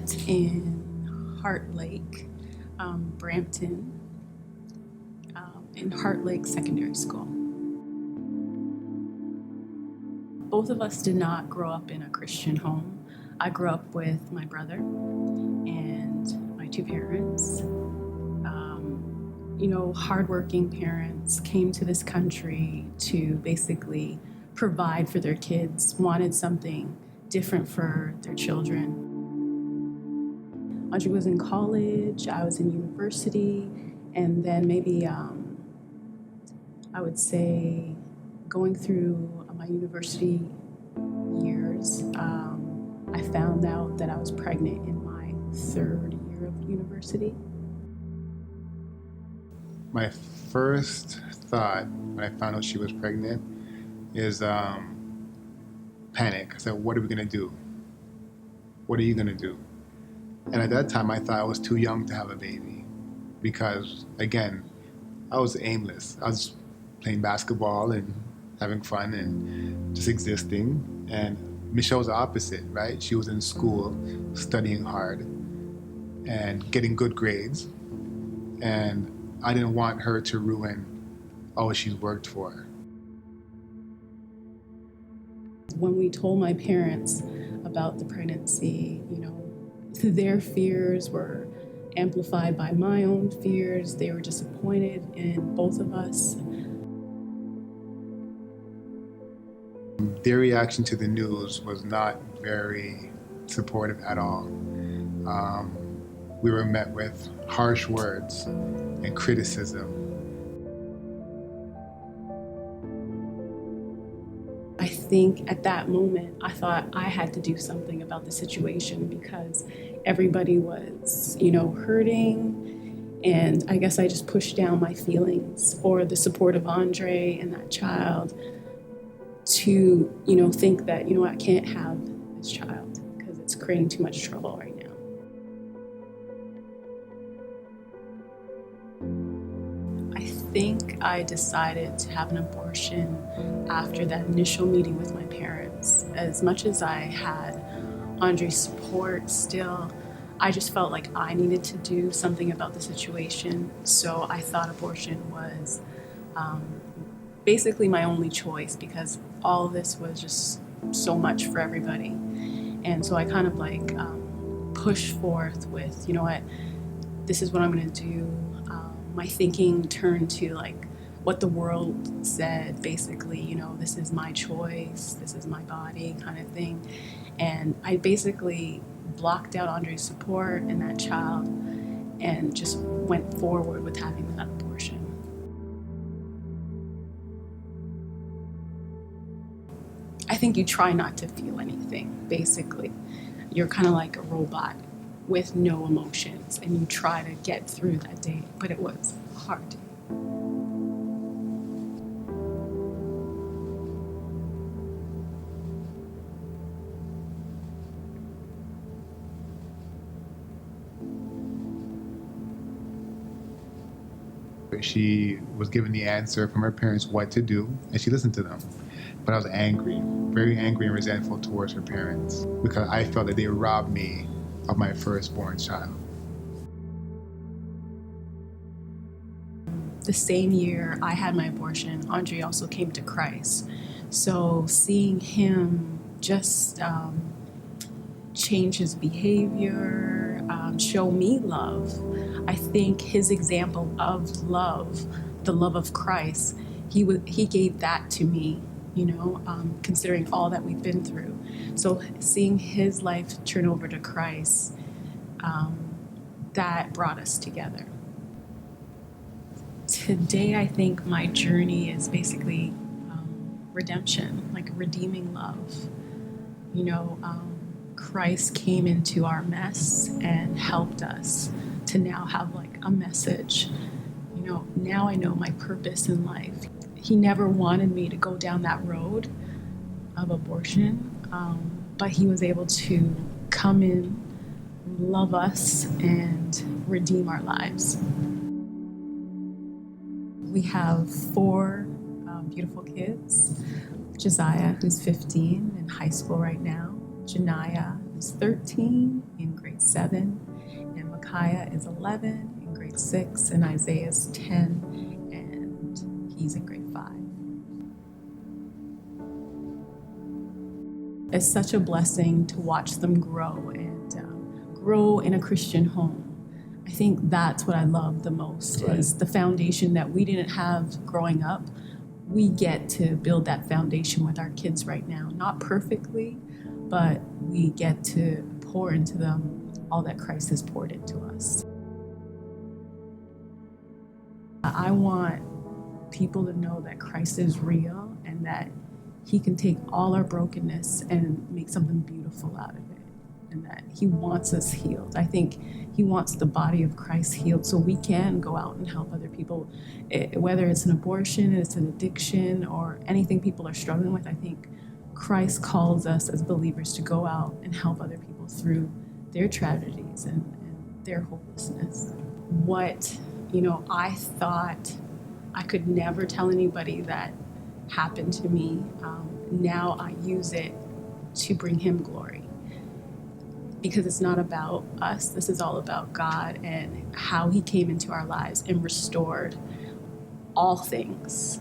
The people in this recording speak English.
met in Heart Lake, Brampton, in Heart Lake Secondary School. Both of us did not grow up in a Christian home. I grew up with my brother and my two parents. Hardworking parents came to this country to basically provide for their kids, wanted something different for their children. Audrey was in college, I was in university, and then maybe I would say going through my university years, I found out that I was pregnant in my third year of university. My first thought when I found out she was pregnant is panic. I said, what are we gonna do? What are you gonna do? And at that time I thought I was too young to have a baby because, again, I was aimless. I was playing basketball and having fun and just existing. And Michelle's the opposite, right? She was in school, studying hard and getting good grades. And I didn't want her to ruin all she's worked for. When we told my parents about the pregnancy, their fears were amplified by my own fears. They were disappointed in both of us. Their reaction to the news was not very supportive at all. We were met with harsh words and criticism. I think at that moment, I thought I had to do something about the situation because everybody was, hurting. And I guess I just pushed down my feelings or the support of Andre and that child to, think that, I can't have this child because it's creating too much trouble right now. I think I decided to have an abortion after that initial meeting with my parents. As much as I had Andre's support still, I just felt like I needed to do something about the situation. So I thought abortion was basically my only choice because all of this was just so much for everybody. And so I kind of pushed forth with, this is what I'm going to do. My thinking turned to what the world said, basically, this is my choice, this is my body kind of thing. And I basically blocked out Andre's support and that child and just went forward with having that abortion. I think you try not to feel anything, basically. You're kind of like a robot with no emotions, and you try to get through that day, but it was a hard day. She was given the answer from her parents what to do, and she listened to them. But I was angry, very angry and resentful towards her parents because I felt that they robbed me of my firstborn child. The same year I had my abortion, Andre also came to Christ. So seeing him just change his behavior, show me love, I think his example of love, the love of Christ, he gave that to me, considering all that we've been through. So seeing his life turn over to Christ, that brought us together. Today, I think my journey is basically redemption, like redeeming love. Christ came into our mess and helped us to now have a message. Now I know my purpose in life. He never wanted me to go down that road of abortion, but he was able to come in, love us, and redeem our lives. We have 4 beautiful kids. Josiah, who's 15, in high school right now. Janaya, is 13 in grade 7, and Micaiah is 11 in grade 6, and Isaiah is 10, and he's in grade 5. It's such a blessing to watch them grow and grow in a Christian home. I think that's what I love the most, is the foundation that we didn't have growing up. We get to build that foundation with our kids right now. Not perfectly, but we get to pour into them all that Christ has poured into us. I want people to know that Christ is real and that he can take all our brokenness and make something beautiful out of it, and that he wants us healed. I think he wants the body of Christ healed so we can go out and help other people, whether it's an abortion, it's an addiction, or anything people are struggling with. I think Christ calls us as believers to go out and help other people through their tragedies and their hopelessness. What, I thought I could never tell anybody that happened to me, now I use it to bring him glory. Because it's not about us, this is all about God and how he came into our lives and restored all things.